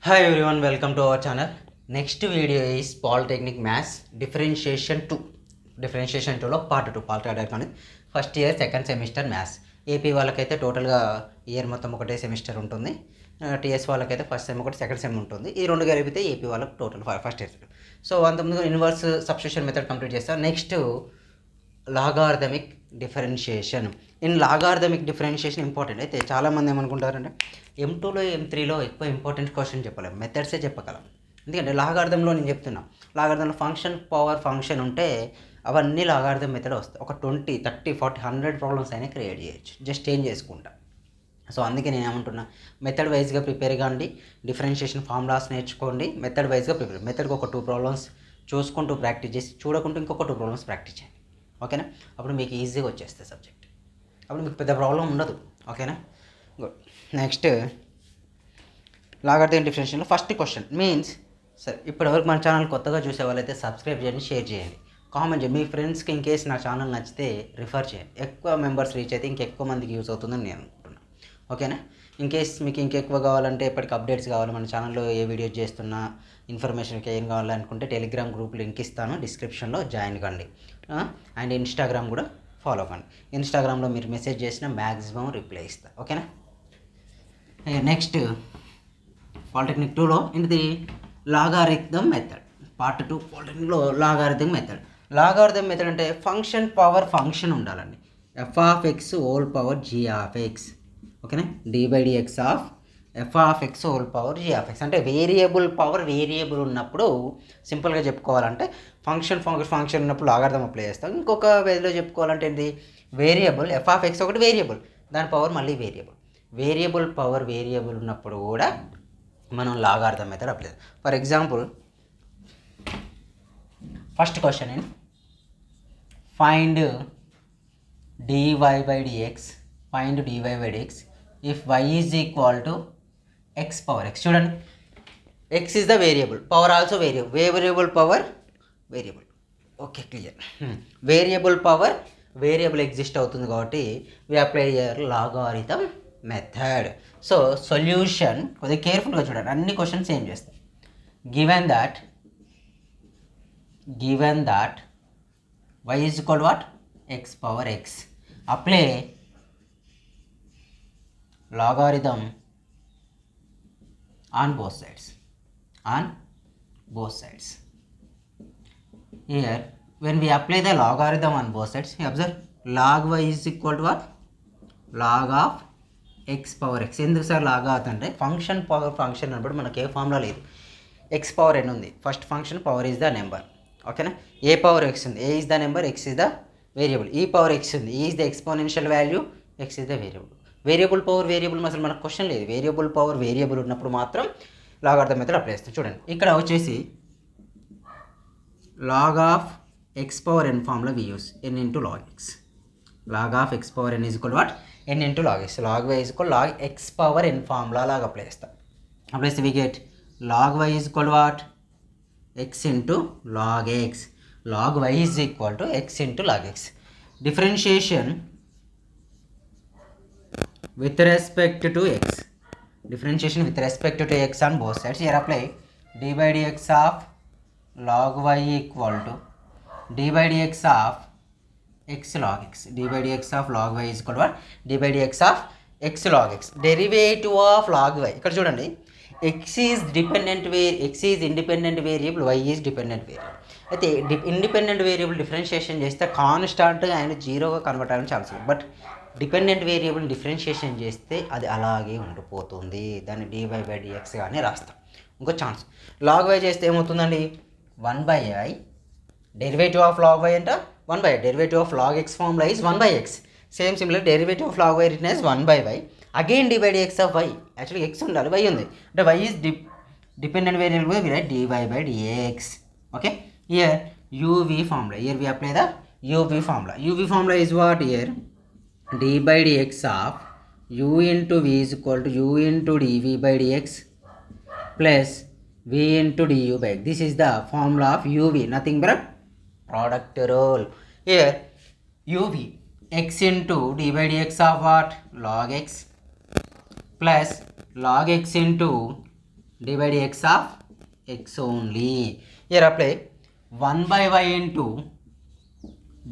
Hi everyone, welcome to our channel. Next video is Polytechnic Maths Differentiation 2. Differentiation 2 లో part 2 part అడగండి. First year second semester maths. AP వాళ్ళకైతే టోటల్గా year మొత్తం ఒకటే semester ఉంటుంది. TS వాళ్ళకైతే ఫస్ట్ సెమ్ ఒకటి సెకండ్ సెమ్ ఉంటుంది. ఈ రెండు కలిపితే ఏపీ వాళ్ళకి టోటల్ ఫస్ట్ ఇయర్. సో అంతకుముందు ఇన్వర్స్ సబ్స్టిట్యూషన్ మెథడ్ కంప్లీట్ చేస్తాం. Next logarithmic differentiation. In logarithmic differentiation important. అయితే చాలామంది ఏమనుకుంటారంటే M2లో M3లో ఎక్కువ ఇంపార్టెంట్ క్వశ్చన్ చెప్పలేము, మెథడ్సే చెప్పగలం. ఎందుకంటే లాగార్థంలో నేను చెప్తున్నా, లాగార్థంలో ఫంక్షన్ పవర్ ఫంక్షన్ ఉంటే అవన్నీ లాగార్థం మెథడ్ వస్తాయి. ఒక 20, 30, 40, 100 ప్రాబ్లమ్స్ అయినా క్రియేట్ చేయొచ్చు జస్ట్ చేంజ్ చేసుకుంటా. సో అందుకే నేను ఏమంటున్నా, మెథడ్ వైజ్గా ప్రిపేర్ కాండి, డిఫరెన్షియేషన్ ఫార్ములాస్ నేర్చుకోండి, మెథడ్ వైజ్గా ప్రిపేర్. మెథడ్కి ఒక 2 ప్రాబ్లమ్స్ చూసుకుంటూ ప్రాక్టీస్ చేసి, చూడకుంటూ ఇంకొక 2 ప్రాబ్లమ్స్ ప్రాక్టీస్ చేయండి. ఓకేనా? అప్పుడు మీకు ఈజీగా వచ్చేస్తుంది సబ్జెక్ట్, అప్పుడు మీకు పెద్ద ప్రాబ్లం ఉండదు. ఓకేనా? గుడ్. నెక్స్ట్ లాగార్థమిక్ డిఫరెన్షియేషన్లో ఫస్ట్ క్వశ్చన్ మీన్స్. సరే, ఇప్పటివరకు మన ఛానల్ కొత్తగా చూసే వాళ్ళైతే సబ్స్క్రైబ్ చేయండి, షేర్ చేయండి, కామెంట్ చేయండి. మీ ఫ్రెండ్స్కి ఇన్ కేస్ నా ఛానల్ నచ్చితే రిఫర్ చేయండి. ఎక్కువ మెంబర్స్ రీచ్ అయితే ఇంకెక్కువ మందికి యూస్ అవుతుందని నేను అనుకుంటున్నాను. ఓకేనా? ఇన్ కేస్ మీకు ఇంకెక్కువ కావాలంటే, ఎప్పటికి అప్డేట్స్ కావాలి, మన ఛానల్లో ఏ వీడియోస్ చేస్తున్నా, ఇన్ఫర్మేషన్కి ఏం కావాలనుకుంటే టెలిగ్రామ్ గ్రూప్ లింక్ ఇస్తాను, డిస్క్రిప్షన్లో జాయిన్ కండి. అండ్ ఇన్స్టాగ్రామ్ కూడా ఫాలో కండి. ఇన్స్టాగ్రామ్లో మీరు మెసేజ్ చేసిన మ్యాక్సిమం రిప్లై ఇస్తా. ఓకేనా? నెక్స్ట్ పాలిటెక్నిక్ 2లో ఏంటిది? Logarithm method. పార్ట్ 2 పాలిటెక్నిక్లో లాగారిథమ్ మెథడ్. లాగారిథమ్ మెథడ్ అంటే ఫంక్షన్ పవర్ ఫంక్షన్ ఉండాలండి. f(x) whole power g(x). ఓకేనా? d/dx of f(x) whole power g(x). అంటే వేరియబుల్ పవర్ వేరియబుల్ ఉన్నప్పుడు సింపుల్గా చెప్పుకోవాలంటే ఫంక్షన్ ఉన్నప్పుడు లాగారిథమ్ అప్లై చేస్తాం. ఇంకొక వేలో చెప్పుకోవాలంటే ఏంటి? వేరియబుల్ f(x) ఒకటి వేరియబుల్, దాని పవర్ మళ్ళీ వేరియబుల్ పవర్ వేరియబుల్ ఉన్నప్పుడు కూడా మనం లాగారిథమ్ మెథడ్ అప్లై చేస్తాం. ఫర్ ఎగ్జాంపుల్ ఫస్ట్ క్వశ్చన్ ఏంటి? Find dy/dx if y is equal to x power x. చూడండి, x is the variable, power also variable power variable. Okay, clear. Variable power variable exist అవుతుంది కాబట్టి we apply logarithm method. So solution కొద్దిగా కేర్ఫుల్గా చూడండి, అన్ని questions ఏం చేస్తాం. Given that y is equal to what? x power x. Apply logarithm on both sides. Here when we apply the logarithm on both sides, observe log y is equal to what? Log of x power x. ఎందుకు sir log అవుతుంటే function power function అన్నప్పుడు మనకి ఏ formula లేదు. x power n ఉంది, first function power is the number. ఓకేనా? A power x ఉంది, a is the number, x is the variable. E power x ఉంది, e is the exponential value, x is the variable. Variable power variable అసలు మనకు question లేదు. Variable power variable ఉన్నప్పుడు మాత్రం లాగారిథమ్ method apply చేస్తాం. చూడండి, ఇక్కడ వచ్చేసి log of x power n formula we use n into log x. log of x power n is equal to what? n into log x. log y is equal to log x power n formula లాగా apply చేస్తాం. Apply చేస్తే we get log y is equal to what? x into log x. log y is equal to x into log x. Differentiation with respect to x. Differentiation with respect to x on both sides. Here apply d/dx of log y equal to d/dx of x log x. d/dx of log y is equal to what? d/dx of x log x. Derivative of log y. ఇక్కడ చూడండి, x is independent variable, y is dependent variable. అయితే independent variable differentiation చేస్తే constant and జీరోగా convert అవ్వడం chance ఉంది. But dependent variable differentiation చేస్తే అది అలాగే ఉండిపోతుంది, దాన్ని dy/dx కానీ రాస్తాం. ఇంకో ఛాన్స్ లాగ్ వై చేస్తే ఏమవుతుందండి? 1/i. Derivative of log y అంటే 1/i. Derivative of log x formula is 1/x. Same similar derivative of log y written as 1/y. Again dy/dx of y. Actually x ఉండాలి, y ఉంది అంటే y is dependent variable, we write dy/dx. Okay, here uv formula. Here we apply the uv formula. uv formula is what? Here d/dx of u into v is equal to u into dv/dx plus v into du/x. This is the formula of uv, nothing but product rule. Here uv x into d/dx of what? Log x plus log x into d by dx of x only. Here apply 1 by y into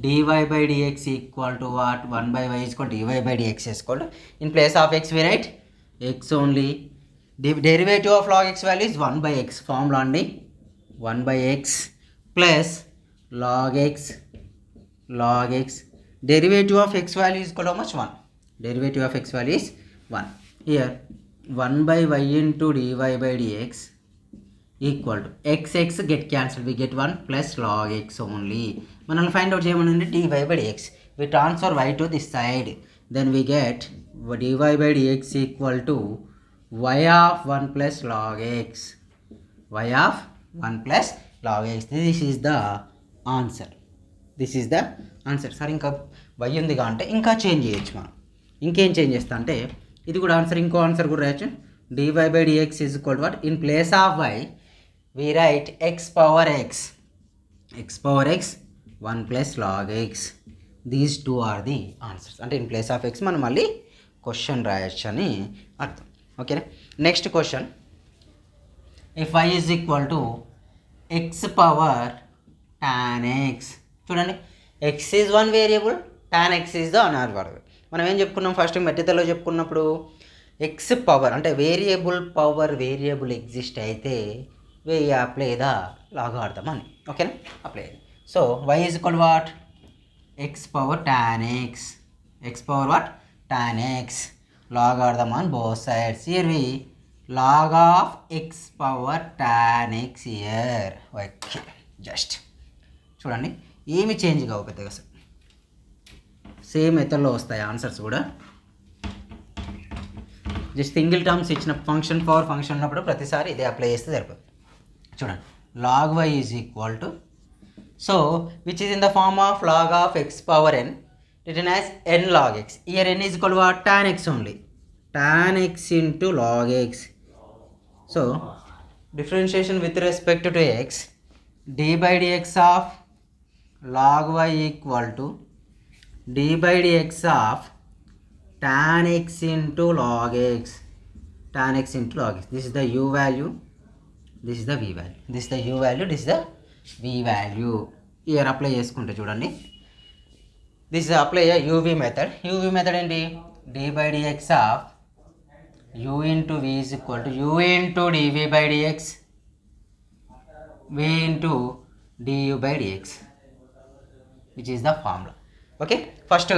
dy by dx equal to what? 1 by y is equal to dy by dx is equal to, in place of x we write x only. The derivative of log x value is 1 by x. Formula only 1 by x plus log x log x. Derivative of x value is equal to how much? 1. Derivative of x value is 1. Here 1 by y into dy by dx equal to x get cancelled, we get 1 plus log x only. మనం find out చేయమనండి dy by dx. We transfer y to this side, then we get dy by dx equal to y of 1 plus log x. Y of 1 plus log x. This is the answer. This is the answer. Sir ఇంకా why ఉందిగా అంటే ఇంకా change చేయొచ్చు మనం. ఇంకేం change చేస్తా అంటే ఇది కూడా ఆన్సర్, ఇంకో ఆన్సర్ కూడా రాయొచ్చు. dy by dx is equal to what? In place of y we write x power x 1 plus log x. These two are the answers. అంటే in place of x మనం మళ్ళీ క్వశ్చన్ రాయొచ్చు అని అర్థం. ఓకేనా. Next question, if y is equal to x power tan x. చూడండి, x is one variable, tan x is the another variable. మనం ఏం చెప్పుకున్నాం ఫస్ట్ మెథడ్లో చెప్పుకున్నప్పుడు, ఎక్స్ పవర్ అంటే వేరియబుల్ పవర్ వేరియబుల్ ఎగ్జిస్ట్ అయితే వే అప్లై ద లాగార్థం అని. ఓకేనా, apply. So y is equal what? X power tan x, x power what? tan x, logarithm on both sides. Here we log of x power tan x here. Okay, just చూడండి ఏమి change కావు పెద్దగా, అసలు same మెథడ్లో వస్తాయి answers కూడా. Just single terms ఇచ్చిన function power function ఉన్నప్పుడు ప్రతిసారి ఇదే అప్లై చేస్తే సరిపోతుంది. చూడండి, log y is equal to, so which is in the form of log of x power n written as n log x. Here n is equal to what? Tan x only. Tan x into log x. So differentiation with respect to x, d by dx of log y equal to d by dx of tan x into log x. Tan x into log x. This is the u value, this is the v value. This is the u value, this is the v value. Here apply చేసుకుంటే చూడండి, this is apply a uv method. uv method ఏంటి? d by dx of u into v is equal to u into dv by dx, v into du by dx, which is the formula. Okay, first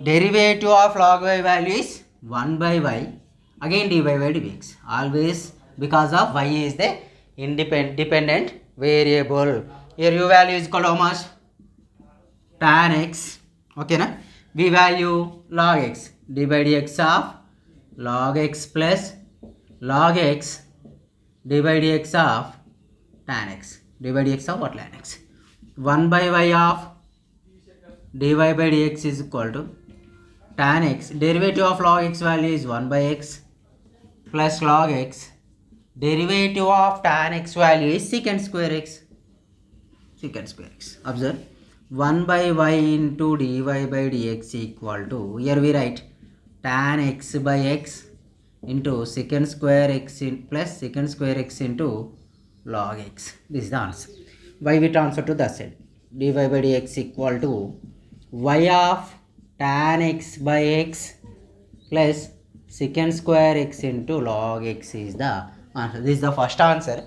derivative of log y value is 1 by y, again dy by dx, always because of y is the dependent variable. Here u value is equal to how much? Tan x. Okay na, v value log x, d by dx of log x plus log x d by dx of tan x, d by dx of what? Tan x. 1 by y of dy by dx is equal to tan x, derivative of log x value is 1 by x plus log x, derivative of tan x value is secant square x, secant square x. Observe, 1 by y into dy by dx equal to, here we write tan x by x into secant square x in plus secant square x into log x. This is the answer. Y we transfer to the side, dy by dx equal to y of tan x by x plus secant square x into log x is the answer. This is the first answer.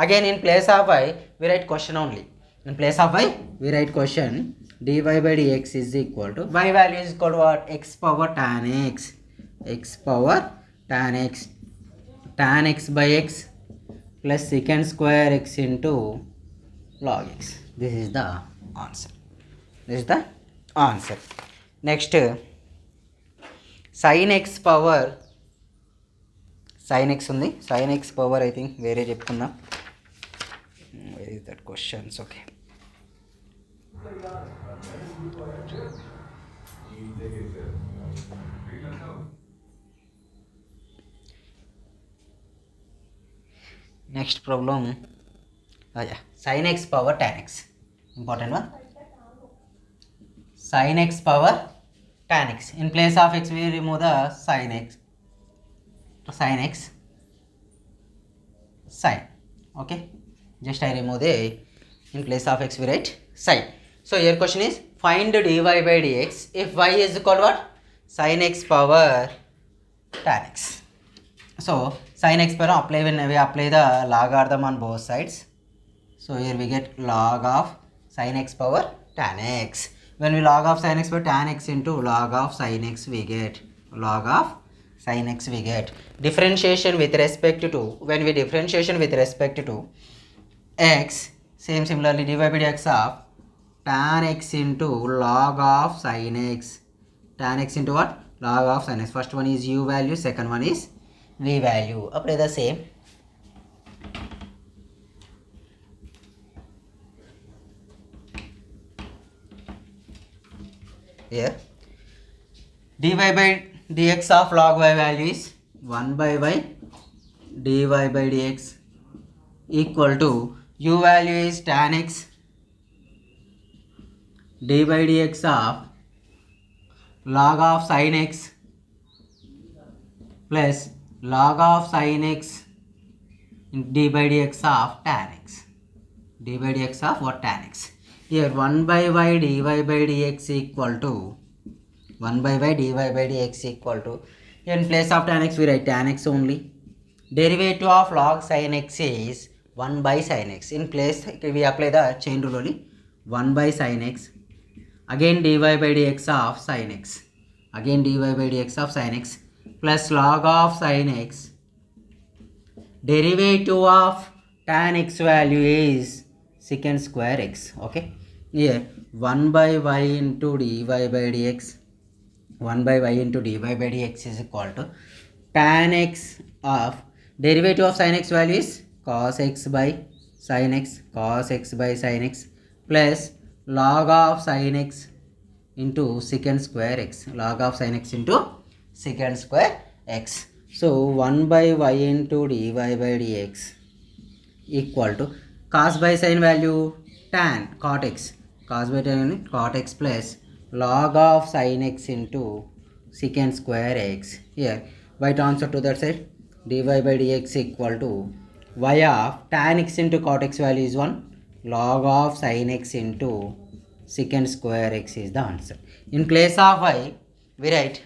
Again in place of y we write question only. In place of y we write question, dy by dx is equal to, y value is equal to what? X power tan x, x power tan x, tan x by x plus secant square x into log x. This is the answer. This is the answer. Next, sin x power, sin x ఉంది, sin x power I think వేరే చెప్పుకుందాం. Where is that questions? Okay. Next problem, yeah, sin x power tan x, important one. Sin x power tan x, in place of x we remove the sin x, sin x sine. Okay, just I remove the, in place of x we write sine. So here question is find dy by dx if y is equal to what? Sin x power tan x. So sin x power apply, when we apply the logarithm on both sides. So here we get log of sin x power tan x. When we log of sin x power tan x into log of sin x, we get log of sin x, we get differentiation with respect to, when we differentiation with respect to x, same similarly dy by dx of tan x into log of sin x. Tan x into what? Log of sin x. First one is u value, second one is v value. Apply the same. Here dy by dx of log y value is 1 by y dy by dx equal to u value is tan x dy by dx of log of sin x plus log of sin x d by dx of tan x. D by dx of what? Tan x. Here 1 by y dy by dx equal to 1 by y dy by dx equal to, in place of tan x we write tan x only. Derivative of log sin x is 1 by sin x. In place we apply the chain rule only. 1 by sin x. Again dy by dx of sin x. Again dy by dx of sin x plus log of sin x. Derivative of tan x value is secant square x. Okay, here 1 by y into dy by dx, 1 by y into dy by dx is equal to tan x of derivative of sin x value is cos x by sin x, cos x by sin x plus log of sin x into secant square x, log of sin x into secant square x. So 1 by y into dy by dx equal to cos by sin value tan cot x, cos by tan cot x plus log of sin x into secant square x. Here by transfer to that side, dy by dx equal to y of tan x into cot x value is 1, log of sin x into secant square x is the answer. In place of y we write,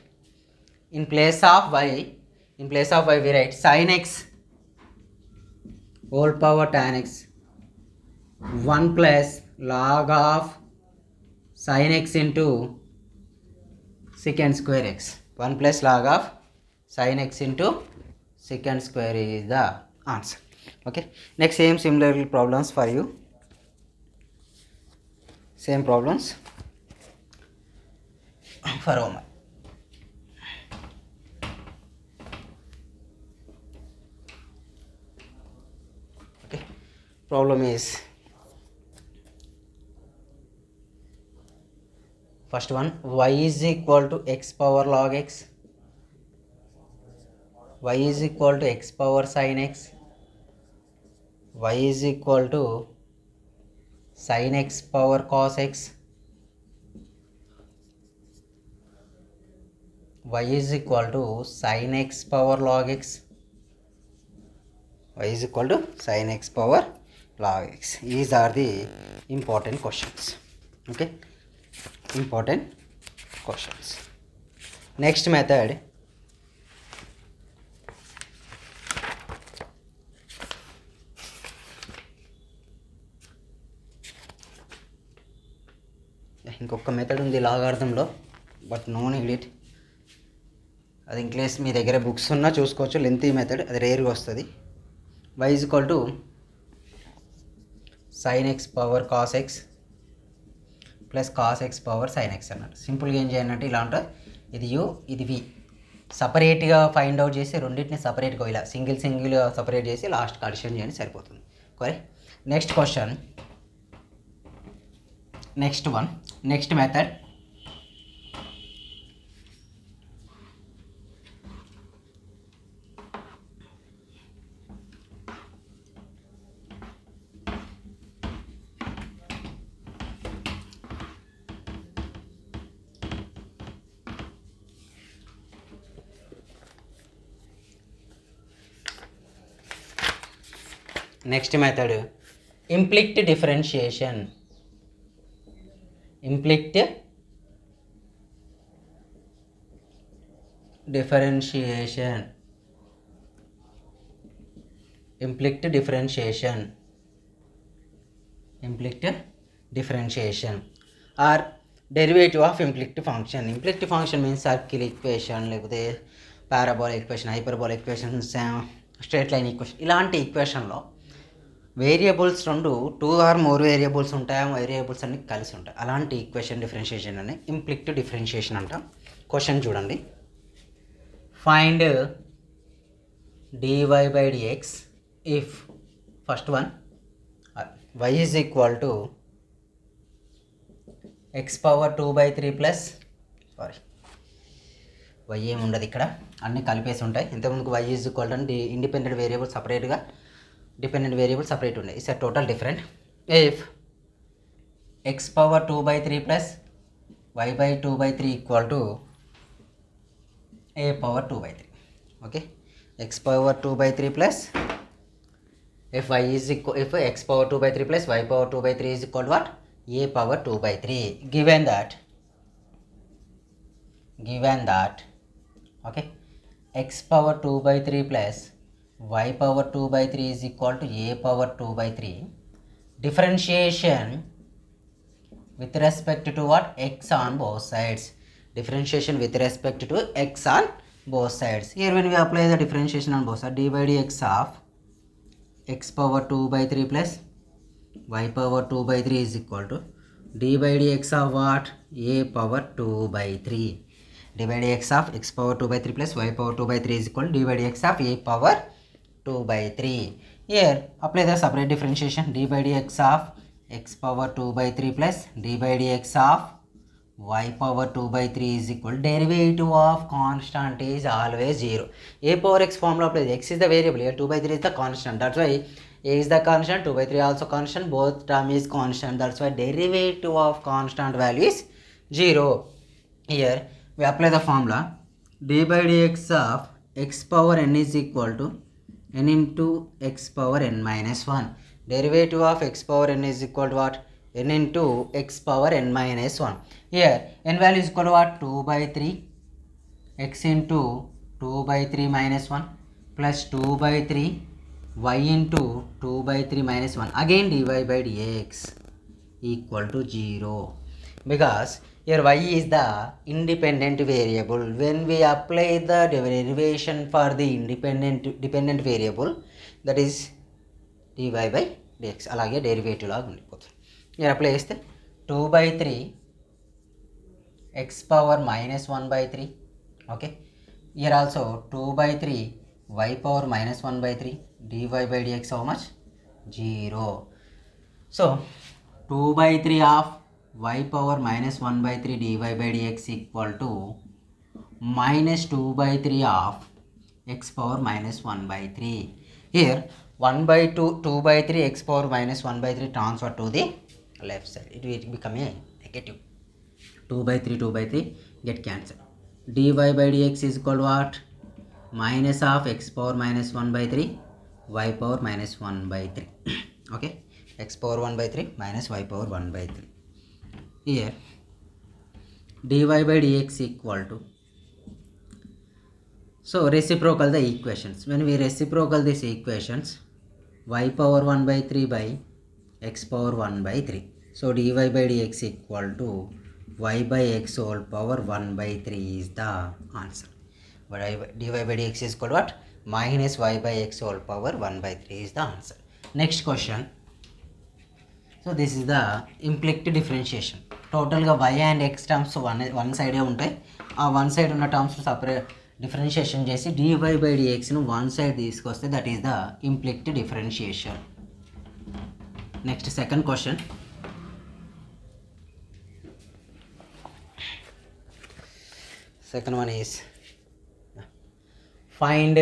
in place of y we write sin x whole power tan x 1 plus log of sin x into secant square x, 1 plus log of sin x into secant square is the answer. Okay, next same similar problems for you, same problems for Omar. Okay, problem is first one, y is equal to x power log x, y is equal to x power sin x, y is equal to sin x power cos x, y is equal to sin x power log x, y is equal to sin x power log x. These are the important questions. Okay, important questions. Next method, ఇంకొక method ఉంది లాగార్థంలో, but no need it. అది ఇంక్లేస్ మీ దగ్గర books ఉన్నా చూసుకోవచ్చు, lengthy method, అది రేర్గా వస్తుంది. y is equal to sin x power cos X plus cos X power sign X అన్నారు. సింపుల్గా ఏం చేయాలంటే ఇలా ఉంటుంది, ఇది యూ ఇది వి సపరేట్గా ఫైండ్ అవుట్ చేసి రెండింటిని సపరేట్గా ఇలా సింగిల్ సపరేట్ చేసి లాస్ట్ అడిషన్ చేయండి సరిపోతుంది. Correct. Next question, next one, next method, Next method, implicit differentiation. Implicit differentiation. Implicit differentiation. Implicit differentiation or derivative of implicit function. Implicit function means circle equation, లేకపోతే parabolic equation, hyperbolic equations, straight line equation. ఇలాంటి ఈక్వేషన్లో variables రెండు 2 or more variables ఉంటాయి, variables అన్ని కలిసి ఉంటాయి. అలాంటి equation differentiation అని ఇంప్లిక్ట్ differentiation అంటాం. క్వశ్చన్ చూడండి. Find dy by dx if first one y is equal to x power 2/3 plus y ఏమి ఉండదు, ఇక్కడ అన్నీ కలిపేసి ఉంటాయి. ఇంతకుముందుకు y is equal to independent variable సపరేట్గా, డిపెండెంట్ వేరియబుల్ సపరేట్ ఉన్నాయి. It's total different. If x power 2/3 plus y by 2/3 equal to a power 2/3. Okay, x power 2/3 plus if x power 2/3 plus y power 2/3 is equal to what? A power 2/3. Given that okay, x power 2/3 plus y power 2/3 is equal to a power 2/3. Differentiation with respect to what? X on both sides. Differentiation with respect to x on both sides. Here when we apply the differentiation on both sides, d by dx of x power 2/3 plus y power 2/3 is equal to d by dx of what? A power 2/3. d by dx of x power 2/3 plus y power 2/3 is equal to d by dx of a power 2/3. Here apply the separate differentiation. d by dx of x power 2/3 plus d by dx of y power 2/3 is equal, derivative of constant is always 0. A power x formula applies. X is the variable, here 2/3 is the constant. That's why a is the constant, 2/3 also constant, both term is constant. That's why derivative of constant value is 0. Here we apply the formula. d by dx of x power n is equal to n into x power n minus 1. Derivative of x power n is equal to what? N into x power n minus 1. Here n value is equal to what? 2/3 x into 2/3 minus 1 plus 2/3 y into 2/3 minus 1. Again dy by dx equal to 0, because here y is the independent variable. When we apply the derivation for the dependent variable, that is dy by dx, అలాగే derivative లాగా ఉండిపోతుంది. ఇక్కడ apply చేస్తే 2/3 x power minus 1/3. Okay, here also 2/3 y power minus 1/3 dy by dx how much? 0. So 2/3 of y power minus 1/3 dy by dx equal to minus 2/3 of x power minus 1/3. Here 2/3 x power minus 1/3 transfer to the left side, it will become a negative. 2/3 get cancelled. dy by dx is equal to what? Minus of x power minus 1/3 y power minus 1/3. Okay, x power 1/3 minus y power 1/3. Here dy by dx equal to, so reciprocal the equations. When we reciprocal these equations, y power 1/3 by x power 1/3. So dy by dx equal to y by x whole power 1/3 is the answer. But dy by dx is equal to what? Minus y by x whole power 1/3 is the answer. Next question. So this is the implicit differentiation. టోటల్గా y and x terms one సైడే ఉంటాయి. ఆ one side ఉన్న terms separate differentiation చేసి dy by dxను one side తీసుకొస్తే that is the implicit differentiation. Next second question. Second one is find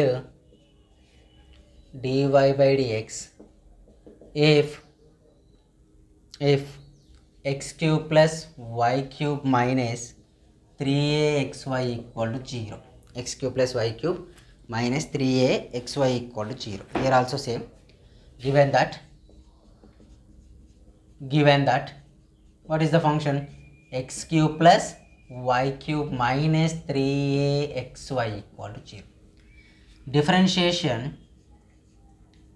dy by dx if x cube plus y cube minus 3axy equal to 0. X cube plus y cube minus 3axy equal to 0. Here also same. given that what is the function? X cube plus y cube minus 3axy equal to 0. Differentiation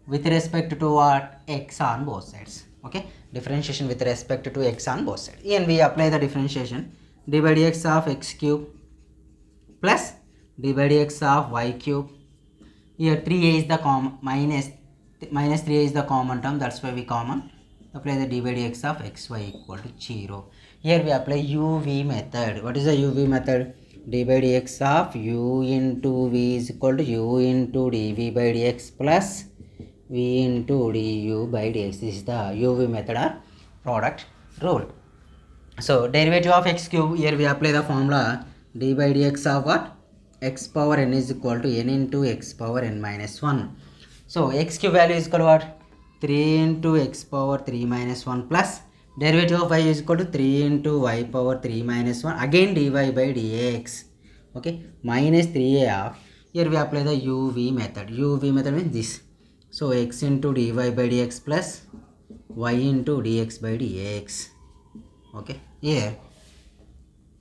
with respect to what? X on both sides. Okay, differentiation with respect to x on both sides. And we apply the differentiation. D by dx of x cube plus d by dx of y cube. Here 3a is the minus 3a is the common term, that's why we common. Apply the d by dx of xy equal to 0. Here we apply uv method. What is the uv method? D by dx of u into v is equal to u into dv by dx plus v into du by dx. This is the uv method or product rule. So derivative of x cube, here we apply the formula d by dx of what? X power n is equal to n into x power n minus 1. So x cube value is equal to what? 3 into x power 3 minus 1 plus derivative of y is equal to 3 into y power 3 minus 1, again dy by dx. Okay, minus 3a of, here we apply the uv method. Uv method means this. So x into dy by dx plus y into dx by dx. Okay, here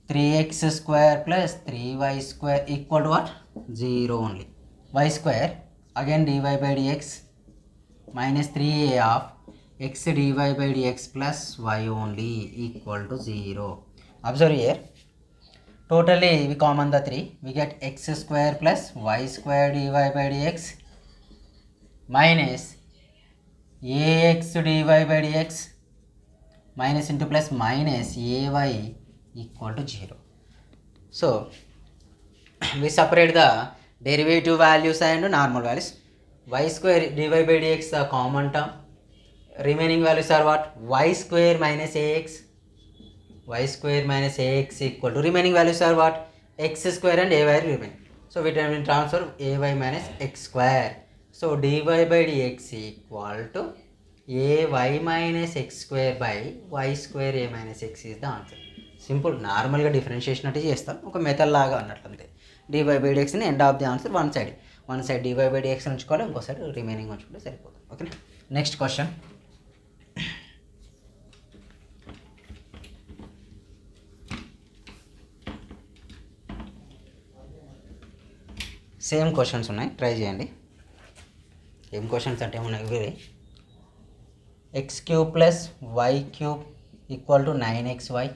3x square plus 3y square equal to what? 0 only. Y square, again dy by dx minus 3a of x dy by dx plus y only equal to 0. Observe here, totally we common the 3, we get x square plus y square dy by dx minus ax dy by dx minus into plus minus ay equal to 0. So we separate the derivative values and normal values. Y square dy by dx the common term. Remaining values are what? Y square minus ax. Y square minus ax equal to, remaining values are what? X square and ay remain. So we can transfer ay minus x square. So dy by dx equal to ay minus x square by y square a minus x is the answer. Simple నార్మల్గా differentiation అంటే చేస్తాం, ఒక method లాగా అన్నట్లు అంతే. Dy by డిఎక్స్ని end of the answer one side dy by dx ఉంచుకోవాలి, ఇంకో సైడ్ రిమైనింగ్ ఉంచుకుంటే సరిపోతుంది. Okay, next question. Same questions ఉన్నాయి, ట్రై చేయండి. ఏం క్వశ్చన్స్ అంటే ఉన్నాయి ఇవి. X cube plus y cube equal to 9xy,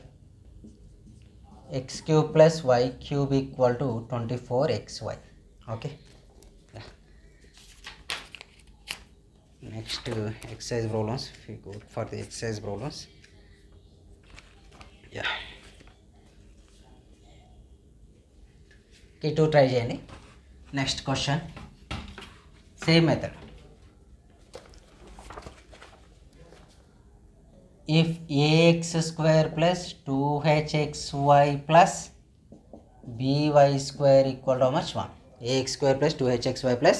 x cube plus y cube equal to 24xy. Okay, next exercise problems. If we go for the exercise problems, yeah, K2 try చేయండి. Next question, same method. If ax square plus 2hxy plus by square equal to how much? 1. Ax square plus 2hxy plus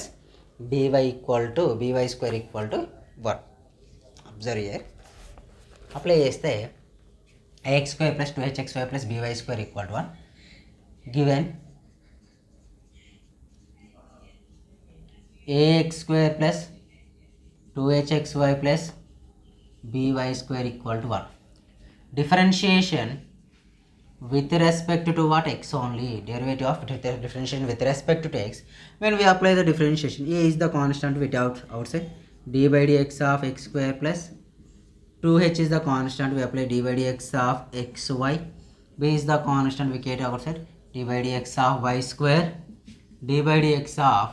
by equal to by square equal to 1. Observe here. Apply చేస్తే ax square plus 2hxy plus by square equal to 1. Given ax square plus 2hxy plus by square equal to 1. Differentiation with respect to what? X only. Derivative of differentiation with respect to x. When we apply the differentiation, a is the constant without outside. D by dx of x square plus 2h is the constant, we apply d by dx of xy. B is the constant, we get outside. D by dx of y square, d by dx of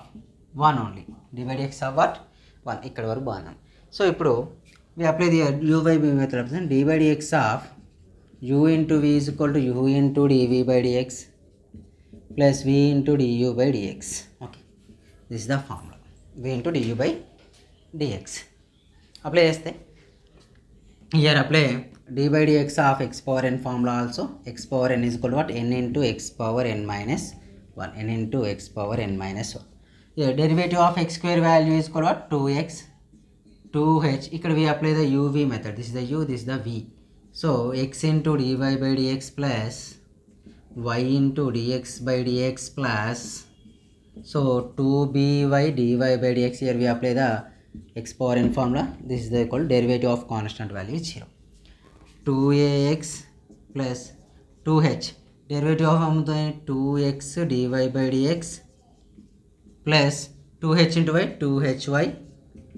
1 only. D by dx of what? 1. ikkada varaku baanam. So ఇప్పుడు we apply the u by v method of d by dx of u into v is equal to u into dv by dx plus v into du by dx. Okay, this is the formula, v into du by dx. Apply cheste here, apply d by dx of x power n formula also. X power n is equal to what? N into x power n minus 1. N into x power n minus 1. Here derivative of x square value is equal to what? 2x 2h. Here we apply the uv method. This is the u, this is the v. So x into dy by dx plus y into dx by dx plus, so 2by dy by dx. Here we apply the x power n formula. This is the equal derivative of constant value is 0. 2ax plus 2h derivative of 2x dy by dx plus 2h into y 2hy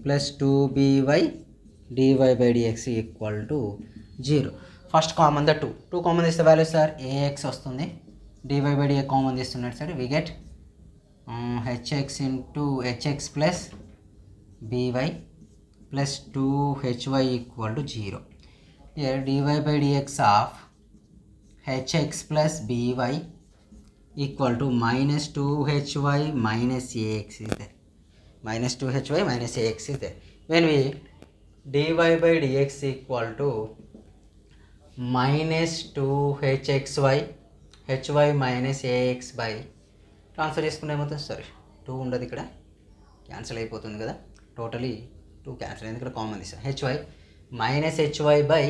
plus 2by dy by dx equal to 0. First common the 2 common is the values are ax వస్తుంది dy by dx common తీస్తున్నట్టు సరే we get hx into hx plus by plus 2hy equal to 0. Here dy by dx of hx plus by equal to minus 2hy minus ax is there. Minus 2hy minus ax is there. When we dy by dx equal to minus 2hxy hy minus ax by transfer చేసుకుంటే ఏమవుతుంది sorry 2 ఉండదు ఇక్కడ cancel అయిపోతుంది కదా totally 2 cancel అయింది ఇక్కడ common తీసాం hy minus hy by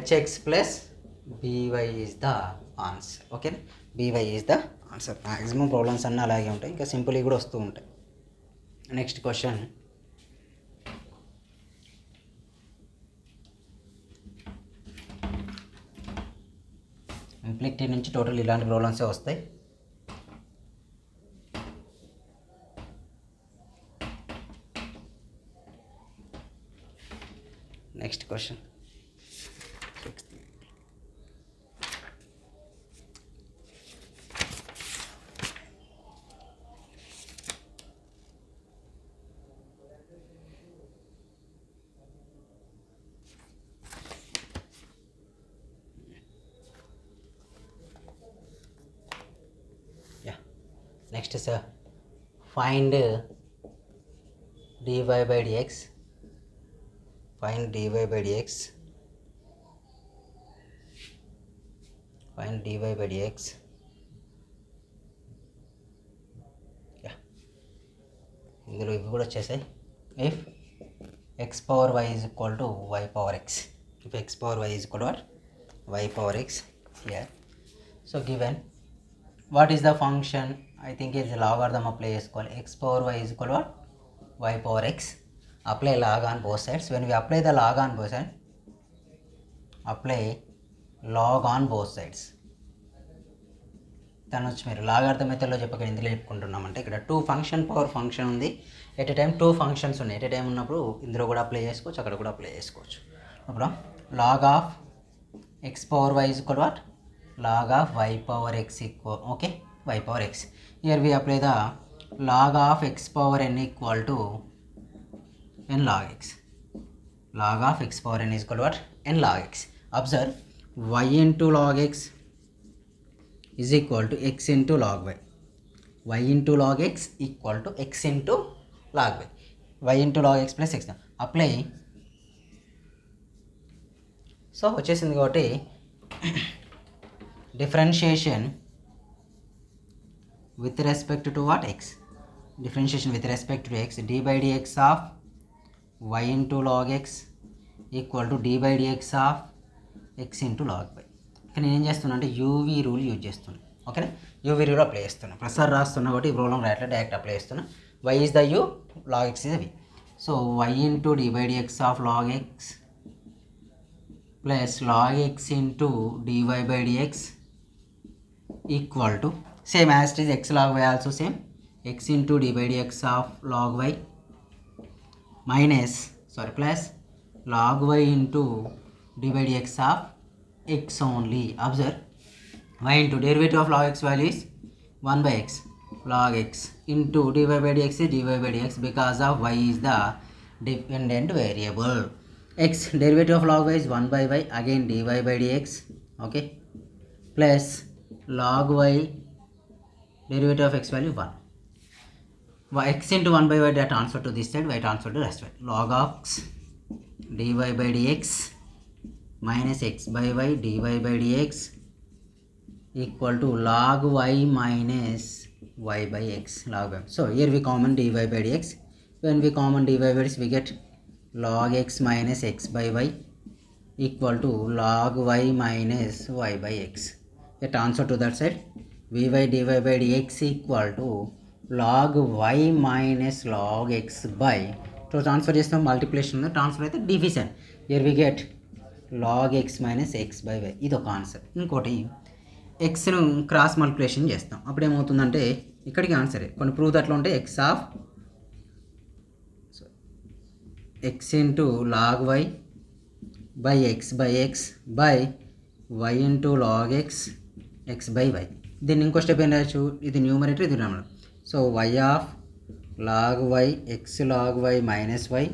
hx plus by is the answer ఓకేనా by is the answer maximum problems అన్నీ అలాగే ఉంటాయి ఇంకా సింపుల్గా కూడా వస్తూ ఉంటాయి నెక్స్ట్ క్వశ్చన్ ఇంప్లిక్టీ నుంచి టోటల్ ఇలాంటి ప్రాబ్లమ్సే వస్తాయి next question next is find dy by dx find dy by dx find dy by dx ఇందులో ఇవి కూడా వచ్చేసాయి if x power y is equal to y power x if x power y is equal to what y power x here so given what is the function I think it's a logarithm apply చేసుకోవాలి x power y is equal to what y power x apply log on both sides when we apply the log on both sides apply log on both sides దాని వచ్చి మీరు లాగార్థం మెథడ్లో చెప్పక ఇందులో చెప్పుకుంటున్నామంటే ఇక్కడ 2 function power function ఉంది at a time 2 functions ఉన్నాయి at a time ఉన్నప్పుడు ఇందులో కూడా అప్లై చేసుకోవచ్చు అక్కడ కూడా అప్లై చేసుకోవచ్చు అప్పుడు log of x power y is equal to what log of y power x equal okay y power x here we apply the log of x power n equal to n log x log of x power n is equal to what n log x observe y into log x is equal to x into log y y into log x equal to x into log y y into log x plus x apply so వచ్చేసింది కాబట్టి differentiation with respect to what x differentiation with respect to x d by dx of y into log x equal to d by dx of x into log y ఇక్కడ నేను ఏం చేస్తున్నా అంటే UV rule use చేస్తున్నాను ఓకేనా UV rule apply చేస్తున్నాను ప్రసాద్ రాస్తున్నా కాబట్టి ఈ ప్రాబ్లం రాయట్లేదు డైరెక్ట్ అప్లై చేస్తున్నా y is the u log x is the v so y into d by dx of log x plus log x into dy by dx equal to same as it is x log y also same x into d by dx of log y minus plus log y into d by dx of x only observe y into derivative of log x value is 1 by x log x into dy by dx is dy by dx because of y is the dependent variable x derivative of log y is 1 by y again dy by dx okay plus log y derivative of x value 1 x into 1 by y that transfer to this side y transfer to that side log of x dy by dx minus x by y dy by dx equal to log y minus y by x log y so here we common dy by dx when we common dy by dx we get log x minus x by y equal to log y minus y by x a transfer to that side vy dy by dx equal to log y minus log x by so transfer చేస్తాం, multiplication ఉంది, transfer అయితే division. Here we get log x minus x by y, ఇది ఒక answer. ఇంకోటి ఎక్స్ను cross multiplication చేస్తాం, అప్పుడు ఏమవుతుందంటే ఇక్కడికి ఆన్సరే. కొన్ని ప్రూవ్ అట్లా ఉంటే x of x into log y by x by y into log x by y. దీన్ని ఇంకో స్టెప్ ఏం రాయొచ్చు, ఇది న్యూమరేటర్, ఇది denominator. So y of log y x log y minus y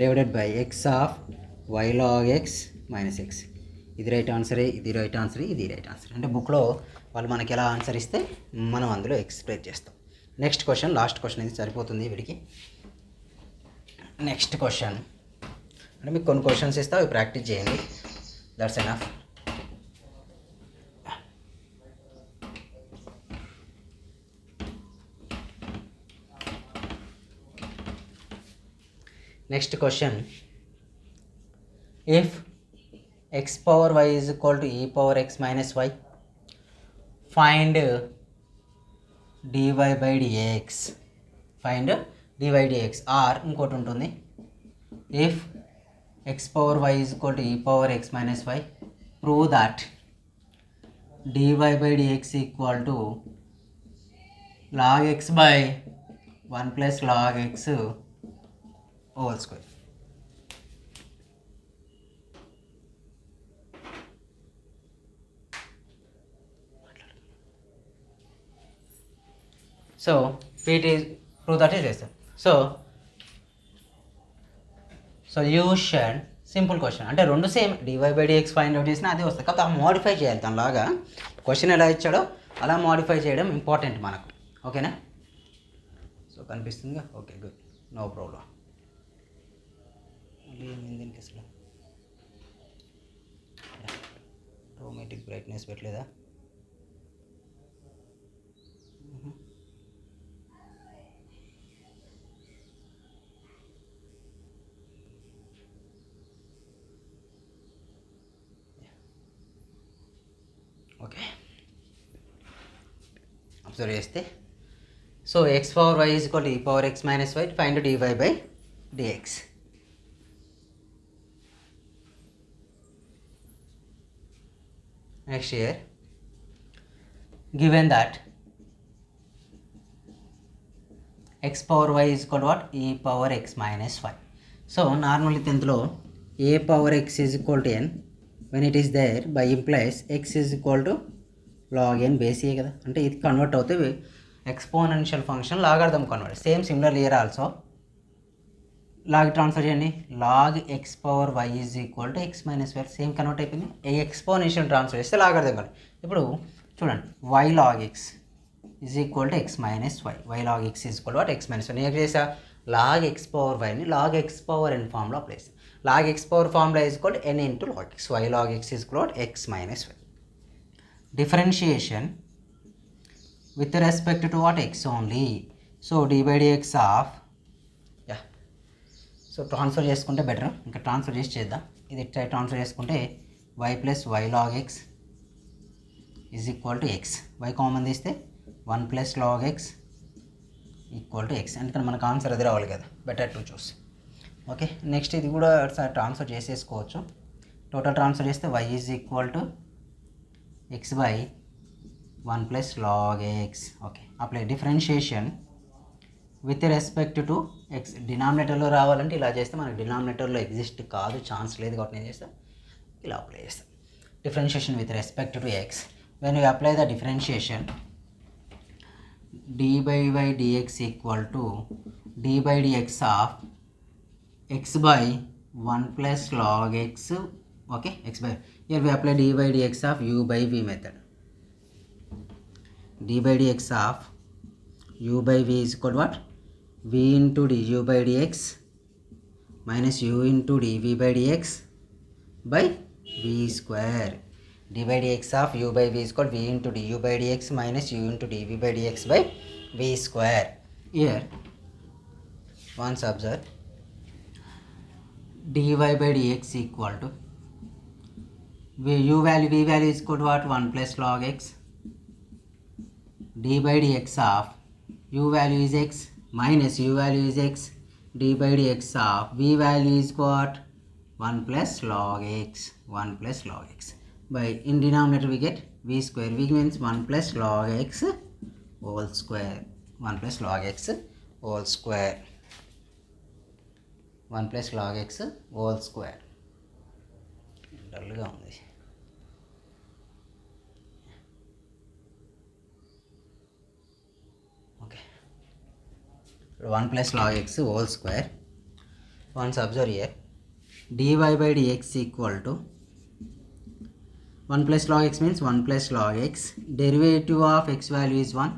divided by x of y log x minus x. ఇది right ఆన్సరే, ఇది right answer, ఇది రైట్ ఆన్సర్. అంటే బుక్లో వాళ్ళు మనకి ఎలా ఆన్సర్ ఇస్తే మనం అందులో ఎక్స్ప్లెయిన్ చేస్తాం. నెక్స్ట్ క్వశ్చన్, లాస్ట్ క్వశ్చన్, ఇది సరిపోతుంది వీడికి. నెక్స్ట్ క్వశ్చన్ అంటే మీకు కొన్ని క్వశ్చన్స్ ఇస్తా, అవి ప్రాక్టీస్ చేయండి, that's enough. Next question, if x power y is equal to e power x minus y, find dy by dx, find dy dx. Or ఇంకోటి ఉంటుంది, if x power y is equal to e power x minus y, prove that dy by dx equal to log x by 1 plus log x whole square. So PT prove that is చేస్తాం. Solution simple question, అంటే రెండు same, dy by dx find out చేసినా అదే వస్తుంది, కాకపోతే modify చేయాలి. దానిలాగా question ఎలా ఇచ్చాడో అలా మోడిఫై చేయడం ఇంపార్టెంట్ మనకు. ఓకేనా? సో కనిపిస్తుందిగా, ఓకే గుడ్, నో ప్రాబ్లం. దీనికి అసలు ఆటోమేటిక్ బ్రైట్నెస్ పెట్టలేదా? ఓకే, అబ్జర్వ్ చేస్తే, so x power y is equal to e power x minus y, find dy by dx. Next year given that x power y is equal to what, e power x minus y. So normally 10th లో a power x is equal to n, when it is there by implies x is equal to log n base a కదా, అంటే ఇది convert అవుతే exponential function logarithm convert. Same similar year also log transfer చేయండి, log x power y is equal to x minus y, same convert అయిపోయింది. Exponential transfer చేస్తే logarithm convert. ఇప్పుడు చూడండి, y log x is equal to x minus y, y log x is equal to what, x minus y. నేను చేసా log x power వైని log x power ఎన్ ఫామ్లో apply చేస్తాను. log x power formula is called n into log x, y log x is called x minus y. Differentiation with respect to what, x only. So d by dx of, yeah, so transfer చేసుకుంటే better, ఇంకా transfer చేసి చేద్దాం. ఇది transfer చేసుకుంటే y plus y log x is equal to x, y common తీస్తే 1 plus log x equal to x. ఎందుకంటే మనకు answer అది రావాలి కదా, better to choose. Okay, next ఇది కూడా ట్రాన్స్ఫర్ చేసేసుకోవచ్చు. టోటల్ ట్రాన్స్ఫర్ చేస్తే y is equal to x by 1 plus log x. Okay, apply differentiation with respect to x. డినామినేటర్లో రావాలంటే ఇలా చేస్తే మనకి డినామినేటర్లో ఎగ్జిస్ట్ కాదు, ఛాన్స్ లేదు, కాబట్టి నేను చేస్తాను ఇలా అప్లై చేస్తాను. Differentiation with respect to X, when you apply the differentiation dy by dx equal to dy by dx of x by 1 plus log x. Okay, x by, here we apply dy by dx of u by v method. dy by dx of u by v is equal to what, v into du by dx minus u into dv by dx by v square. dy by dx of u by v is equal to v into du by dx minus u into dv by dx by v square. Here once observe, dy by dx equal to u value, v value is equal to what, 1 plus log x. d by dx of u value is x minus u value is x d by dx of v value is what? 1 plus log x, 1 plus log x. By in denominator we get v square. V means 1 plus log x whole square. 1 plus log x whole square. 1 plus log x whole square. డల్గా ఉంది. Okay, 1 plus log x whole square. Once observe here, dy by dx equal to 1 plus log x means 1 plus log x. Derivative of x value is 1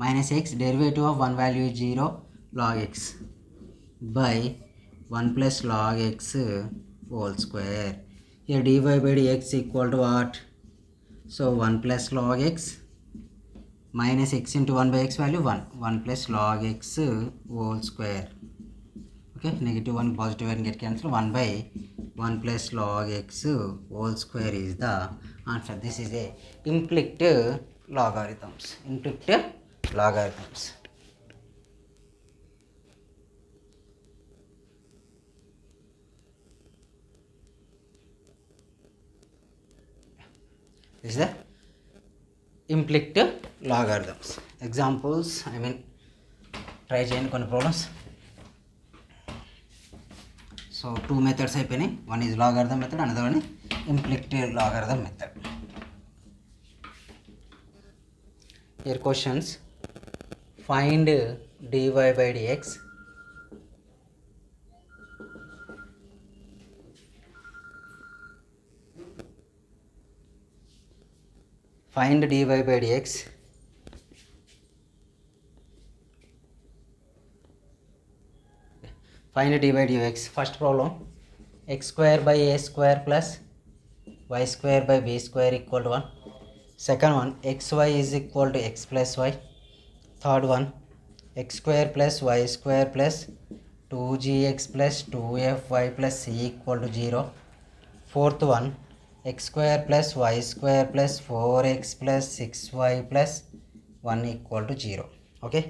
minus x. Derivative of 1 value is 0 log x by 1 plus log x whole square. Here dy by dx equal to what? So 1 plus log x minus x into 1 by x value 1. 1 plus log x whole square. Okay, negative 1 positive 1 get cancelled. 1 by 1 plus log x whole square is the answer. This is a implicit logarithms. Implicit logarithms. This is the implicit logarithms. Examples, I mean, try చేయండి కొన్ని problems. So 2 methods అయిపోయినాయి. One is logarithm method, another one is implicit logarithm method. Here questions, find dy by dx. Find dy by dx. Find dy by dx. First problem, x square by a square plus y square by b square equal to 1. Second one, xy is equal to x plus y. Third one, x square plus y square plus 2gx plus 2fy plus c equal to 0. Fourth one, x square plus y square plus 4x plus 6y plus 1 equal to 0. Okay,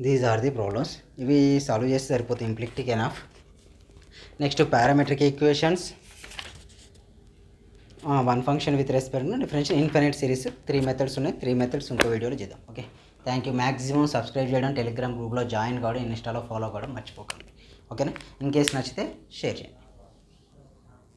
these are the problems. ఇవి solve చేస్తే సరిపోతుంది, implicit enough. Next parametric equations, one function with respect differential infinite series. 3 methods ఉన్నాయి. 3 methods ఇంకో వీడియోలో చేద్దాం. Okay, thank you. Maximum subscribe చేయడం, Telegram గ్రూప్లో join కావడం, ఇన్స్టాలో ఫాలో కావడం మర్చిపోకండి. ఓకేనా? ఇన్ కేస్ నచ్చితే షేర్ చేయండి.